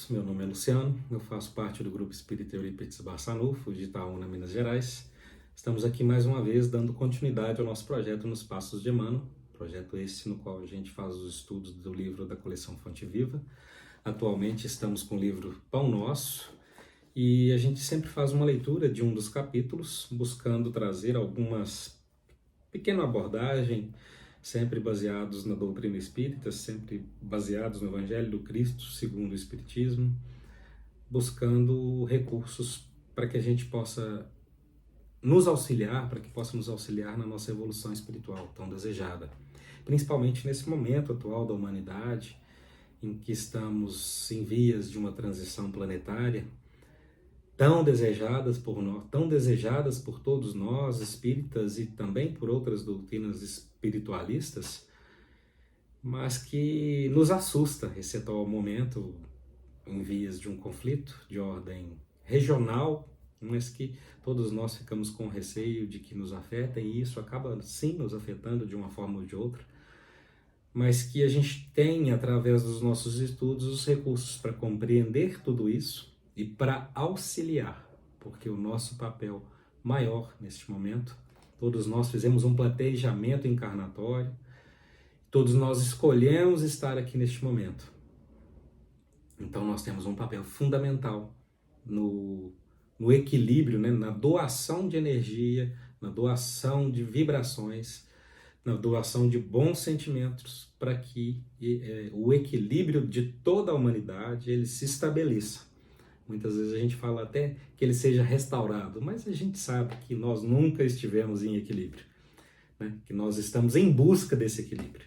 todos, meu nome é Luciano, eu faço parte do Grupo Espírita Eurípides Barçanufo, de Itaúna, Minas Gerais. Estamos aqui mais uma vez dando continuidade ao nosso projeto Nos Passos de Emmanuel, projeto esse no qual a gente faz os estudos do livro da coleção Fonte Viva. Atualmente estamos com o livro Pão Nosso e a gente sempre faz uma leitura de um dos capítulos, buscando trazer algumas pequena abordagem, sempre baseados na doutrina espírita, sempre baseados no Evangelho do Cristo, segundo o Espiritismo, buscando recursos para que a gente possa nos auxiliar, para que possa nos auxiliar na nossa evolução espiritual tão desejada. Principalmente nesse momento atual da humanidade, em que estamos em vias de uma transição planetária, tão desejadas por todos nós, espíritas, e também por outras doutrinas espiritualistas, mas que nos assusta esse atual momento em vias de um conflito de ordem regional, mas que todos nós ficamos com receio de que nos afeta, e isso acaba sim nos afetando de uma forma ou de outra, mas que a gente tem, através dos nossos estudos, os recursos para compreender tudo isso e para auxiliar, porque o nosso papel maior neste momento, todos nós fizemos um planejamento encarnatório, todos nós escolhemos estar aqui neste momento. Então nós temos um papel fundamental no equilíbrio, né? Na doação de energia, na doação de vibrações, na doação de bons sentimentos, para que o equilíbrio de toda a humanidade ele se estabeleça. Muitas vezes a gente fala até que ele seja restaurado, mas a gente sabe que nós nunca estivemos em equilíbrio, né? Que nós estamos em busca desse equilíbrio.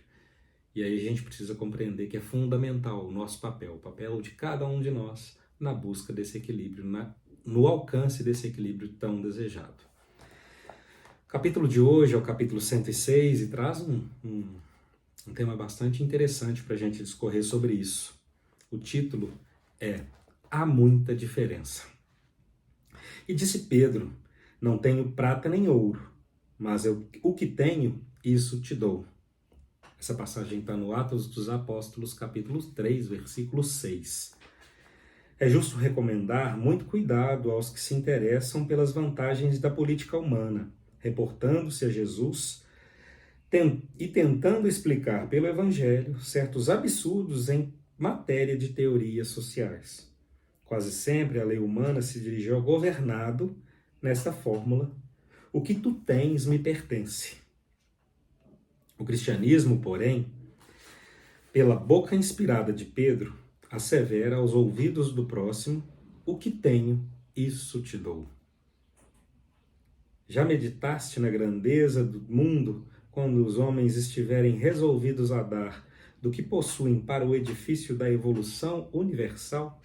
E aí a gente precisa compreender que é fundamental o nosso papel, o papel de cada um de nós na busca desse equilíbrio, no alcance desse equilíbrio tão desejado. O capítulo de hoje é o capítulo 106 e traz um tema bastante interessante para a gente discorrer sobre isso. O título é Há muita diferença. E disse Pedro, não tenho prata nem ouro, mas o que tenho, isso te dou. Essa passagem está no Atos dos Apóstolos, capítulo 3, versículo 6. É justo recomendar muito cuidado aos que se interessam pelas vantagens da política humana, reportando-se a Jesus e tentando explicar pelo Evangelho certos absurdos em matéria de teorias sociais. Quase sempre a lei humana se dirigiu ao governado nesta fórmula: o que tu tens me pertence. O cristianismo, porém, pela boca inspirada de Pedro, assevera aos ouvidos do próximo: o que tenho, isso te dou. Já meditaste na grandeza do mundo quando os homens estiverem resolvidos a dar do que possuem para o edifício da evolução universal?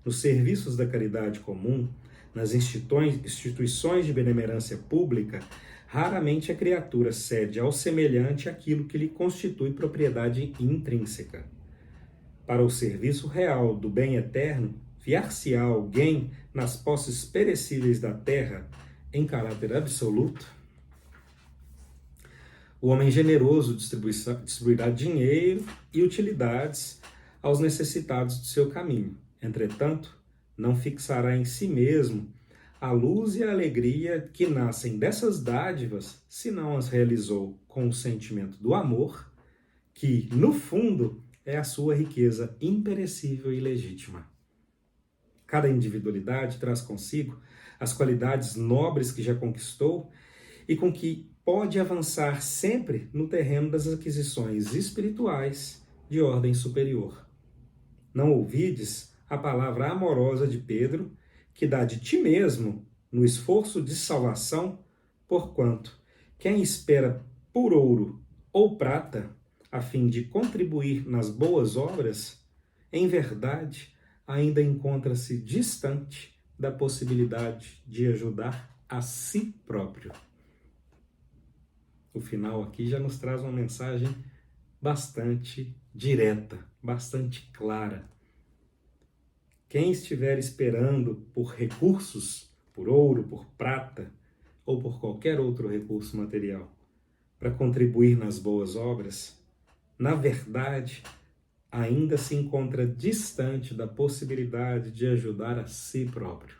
Nos serviços da caridade comum, nas instituições de benemerência pública, raramente a criatura cede ao semelhante aquilo que lhe constitui propriedade intrínseca. Para o serviço real do bem eterno, fiar-se-á alguém nas posses perecíveis da terra em caráter absoluto? O homem generoso distribuirá dinheiro e utilidades aos necessitados do seu caminho. Entretanto, não fixará em si mesmo a luz e a alegria que nascem dessas dádivas, se não as realizou com o sentimento do amor, que, no fundo, é a sua riqueza imperecível e legítima. Cada individualidade traz consigo as qualidades nobres que já conquistou e com que pode avançar sempre no terreno das aquisições espirituais de ordem superior. Não ouvides a palavra amorosa de Pedro, que dá de ti mesmo no esforço de salvação, porquanto quem espera por ouro ou prata, a fim de contribuir nas boas obras, em verdade, ainda encontra-se distante da possibilidade de ajudar a si próprio. O final aqui já nos traz uma mensagem bastante direta, bastante clara. Quem estiver esperando por recursos, por ouro, por prata, ou por qualquer outro recurso material, para contribuir nas boas obras, na verdade, ainda se encontra distante da possibilidade de ajudar a si próprio.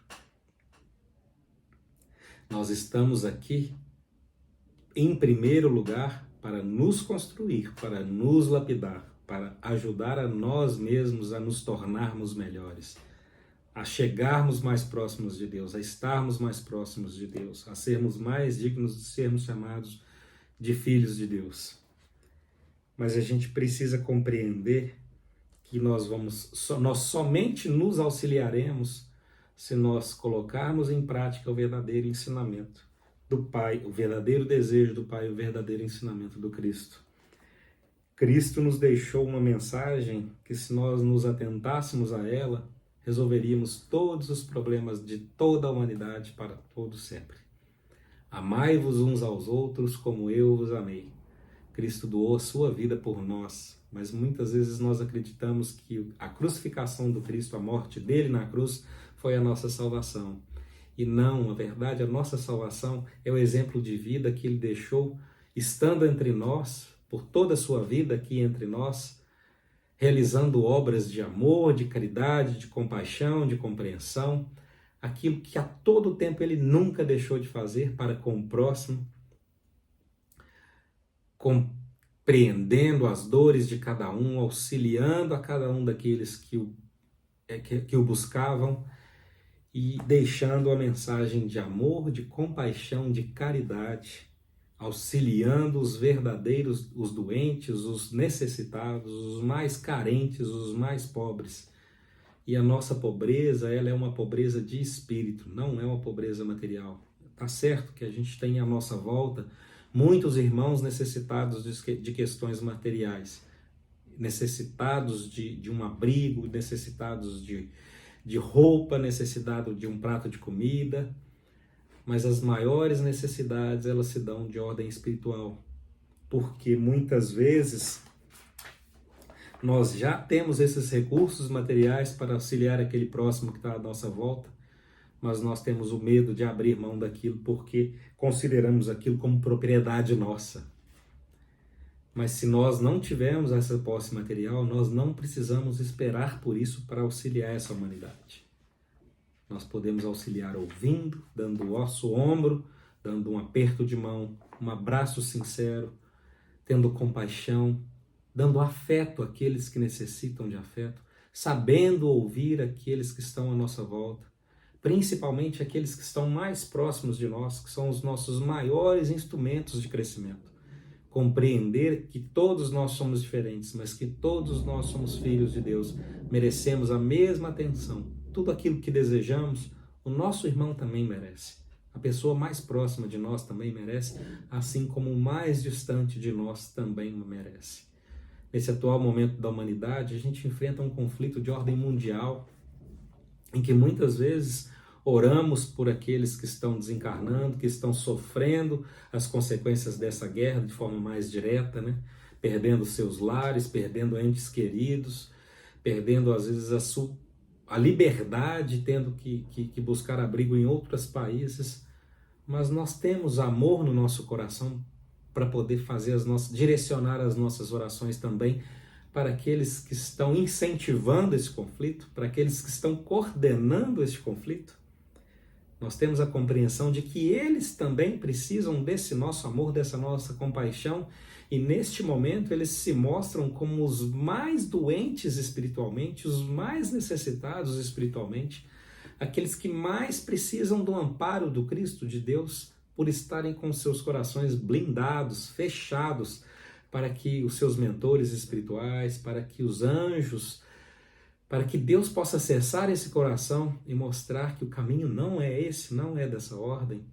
Nós estamos aqui, em primeiro lugar, para nos construir, para nos lapidar, para ajudar a nós mesmos a nos tornarmos melhores, a chegarmos mais próximos de Deus, a estarmos mais próximos de Deus, a sermos mais dignos de sermos chamados de filhos de Deus. Mas a gente precisa compreender que nós somente nos auxiliaremos se nós colocarmos em prática o verdadeiro ensinamento do Pai, o verdadeiro desejo do Pai, o verdadeiro ensinamento do Cristo. Cristo nos deixou uma mensagem que, se nós nos atentássemos a ela, resolveríamos todos os problemas de toda a humanidade para todo sempre. Amai-vos uns aos outros como eu vos amei. Cristo doou a sua vida por nós, mas muitas vezes nós acreditamos que a crucificação do Cristo, a morte dele na cruz, foi a nossa salvação. E não, na verdade, a nossa salvação é o exemplo de vida que ele deixou, estando entre nós, por toda a sua vida aqui entre nós, realizando obras de amor, de caridade, de compaixão, de compreensão, aquilo que a todo tempo ele nunca deixou de fazer para com o próximo, compreendendo as dores de cada um, auxiliando a cada um daqueles que o buscavam e deixando a mensagem de amor, de compaixão, de caridade, auxiliando os verdadeiros, os doentes, os necessitados, os mais carentes, os mais pobres. E a nossa pobreza, ela é uma pobreza de espírito, não é uma pobreza material. Tá certo que a gente tem à nossa volta muitos irmãos necessitados de questões materiais, necessitados de um abrigo, necessitados de roupa, necessitados de um prato de comida, mas as maiores necessidades, elas se dão de ordem espiritual, porque muitas vezes nós já temos esses recursos materiais para auxiliar aquele próximo que está à nossa volta, mas nós temos o medo de abrir mão daquilo porque consideramos aquilo como propriedade nossa. Mas se nós não tivermos essa posse material, nós não precisamos esperar por isso para auxiliar essa humanidade. Nós podemos auxiliar ouvindo, dando o nosso ombro, dando um aperto de mão, um abraço sincero, tendo compaixão, dando afeto àqueles que necessitam de afeto, sabendo ouvir aqueles que estão à nossa volta, principalmente aqueles que estão mais próximos de nós, que são os nossos maiores instrumentos de crescimento. Compreender que todos nós somos diferentes, mas que todos nós somos filhos de Deus, merecemos a mesma atenção. Tudo aquilo que desejamos, o nosso irmão também merece. A pessoa mais próxima de nós também merece, assim como o mais distante de nós também merece. Nesse atual momento da humanidade, a gente enfrenta um conflito de ordem mundial, em que muitas vezes oramos por aqueles que estão desencarnando, que estão sofrendo as consequências dessa guerra de forma mais direta, né? Perdendo seus lares, perdendo entes queridos, perdendo às vezes a liberdade, tendo que buscar abrigo em outros países. Mas nós temos amor no nosso coração para poder direcionar as nossas orações também para aqueles que estão incentivando esse conflito, para aqueles que estão coordenando esse conflito. Nós temos a compreensão de que eles também precisam desse nosso amor, dessa nossa compaixão, e neste momento eles se mostram como os mais doentes espiritualmente, os mais necessitados espiritualmente, aqueles que mais precisam do amparo do Cristo, de Deus, por estarem com seus corações blindados, fechados, para que os seus mentores espirituais, para que os anjos, para que Deus possa acessar esse coração e mostrar que o caminho não é esse, não é dessa ordem.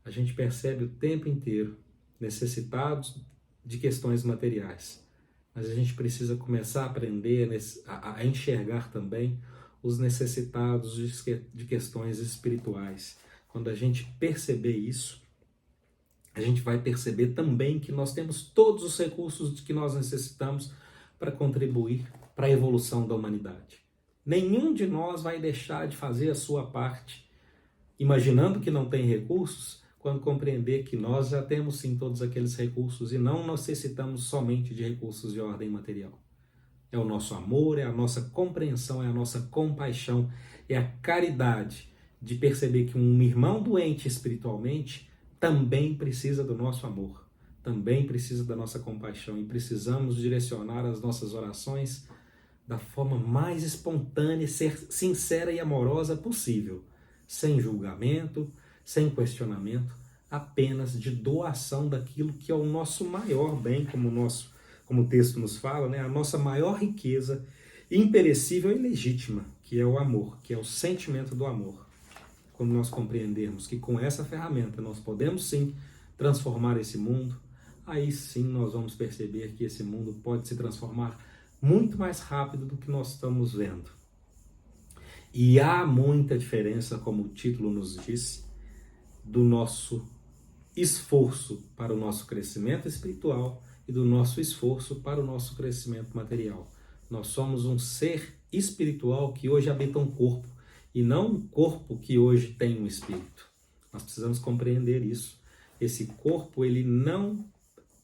A gente percebe o tempo inteiro necessitados de questões materiais, mas a gente precisa começar a aprender a enxergar também os necessitados de questões espirituais. Quando a gente perceber isso, a gente vai perceber também que nós temos todos os recursos que nós necessitamos para contribuir para a evolução da humanidade. Nenhum de nós vai deixar de fazer a sua parte, imaginando que não tem recursos, quando compreender que nós já temos sim todos aqueles recursos e não necessitamos somente de recursos de ordem material. é o nosso amor, é a nossa compreensão, é a nossa compaixão, é a caridade de perceber que um irmão doente espiritualmente também precisa do nosso amor, também precisa da nossa compaixão, e precisamos direcionar as nossas orações da forma mais espontânea, sincera e amorosa possível, sem julgamento, sem questionamento, apenas de doação daquilo que é o nosso maior bem, como o texto nos fala, né? A nossa maior riqueza imperecível e legítima, que é o amor, que é o sentimento do amor. Quando nós compreendermos que com essa ferramenta nós podemos sim transformar esse mundo, aí sim nós vamos perceber que esse mundo pode se transformar muito mais rápido do que nós estamos vendo. E há muita diferença, como o título nos diz, do nosso esforço para o nosso crescimento espiritual e do nosso esforço para o nosso crescimento material. Nós somos um ser espiritual que hoje habita um corpo, e não um corpo que hoje tem um espírito. Nós precisamos compreender isso. Esse corpo, ele não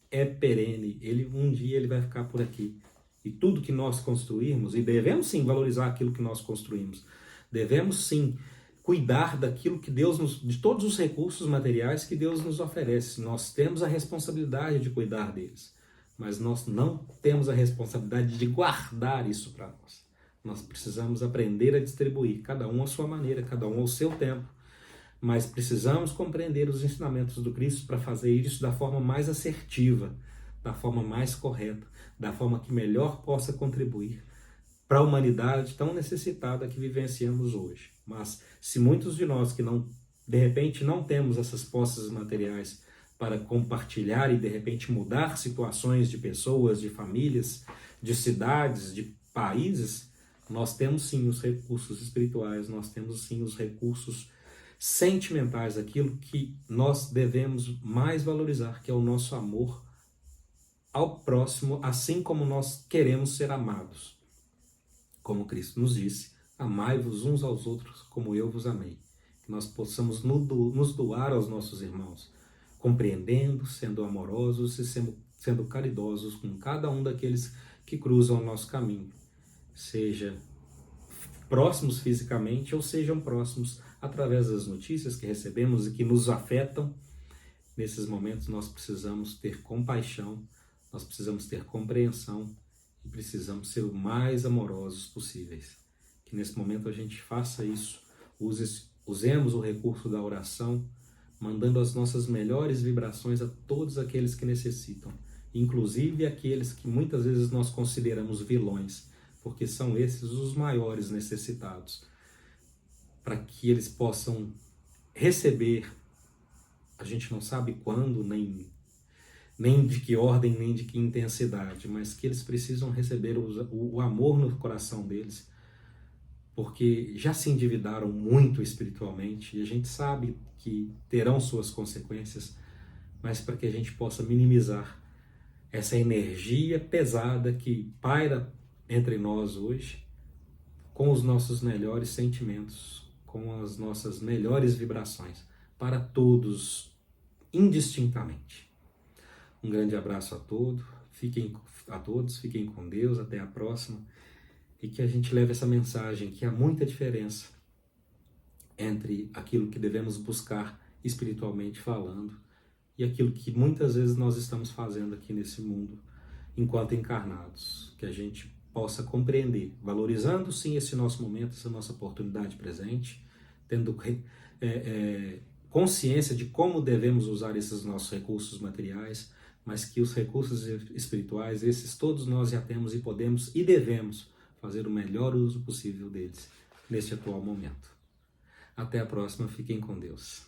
é perene, um dia ele vai ficar por aqui. E tudo que nós construirmos, e devemos sim valorizar aquilo que nós construímos, devemos sim cuidar daquilo que de todos os recursos materiais que Deus nos oferece. Nós temos a responsabilidade de cuidar deles, mas nós não temos a responsabilidade de guardar isso para nós. Nós precisamos aprender a distribuir, cada um à sua maneira, cada um ao seu tempo, mas precisamos compreender os ensinamentos do Cristo para fazer isso da forma mais assertiva, da forma mais correta, da forma que melhor possa contribuir para a humanidade tão necessitada que vivenciamos hoje. Mas se muitos de nós que de repente não temos essas posses materiais para compartilhar e de repente mudar situações de pessoas, de famílias, de cidades, de países, nós temos sim os recursos espirituais, nós temos sim os recursos sentimentais, aquilo que nós devemos mais valorizar, que é o nosso amor ao próximo, assim como nós queremos ser amados. Como Cristo nos disse, amai-vos uns aos outros como eu vos amei. Que nós possamos nos doar aos nossos irmãos, compreendendo, sendo amorosos e sendo caridosos com cada um daqueles que cruzam o nosso caminho, seja próximos fisicamente ou sejam próximos através das notícias que recebemos e que nos afetam. Nesses momentos nós precisamos ter compaixão, nós precisamos ter compreensão e precisamos ser o mais amorosos possíveis. Que nesse momento a gente faça isso, usemos o recurso da oração, mandando as nossas melhores vibrações a todos aqueles que necessitam, inclusive aqueles que muitas vezes nós consideramos vilões, porque são esses os maiores necessitados, para que eles possam receber, a gente não sabe quando, nem de que ordem, nem de que intensidade, mas que eles precisam receber o amor no coração deles, porque já se endividaram muito espiritualmente e a gente sabe que terão suas consequências, mas para que a gente possa minimizar essa energia pesada que paira entre nós hoje, com os nossos melhores sentimentos, com as nossas melhores vibrações, para todos, indistintamente. Um grande abraço a todos, fiquem com Deus, até a próxima, e que a gente leve essa mensagem que há muita diferença entre aquilo que devemos buscar espiritualmente falando e aquilo que muitas vezes nós estamos fazendo aqui nesse mundo enquanto encarnados, que a gente possa compreender, valorizando sim esse nosso momento, essa nossa oportunidade presente, tendo consciência de como devemos usar esses nossos recursos materiais, mas que os recursos espirituais, esses todos nós já temos e podemos e devemos fazer o melhor uso possível deles neste atual momento. Até a próxima, fiquem com Deus.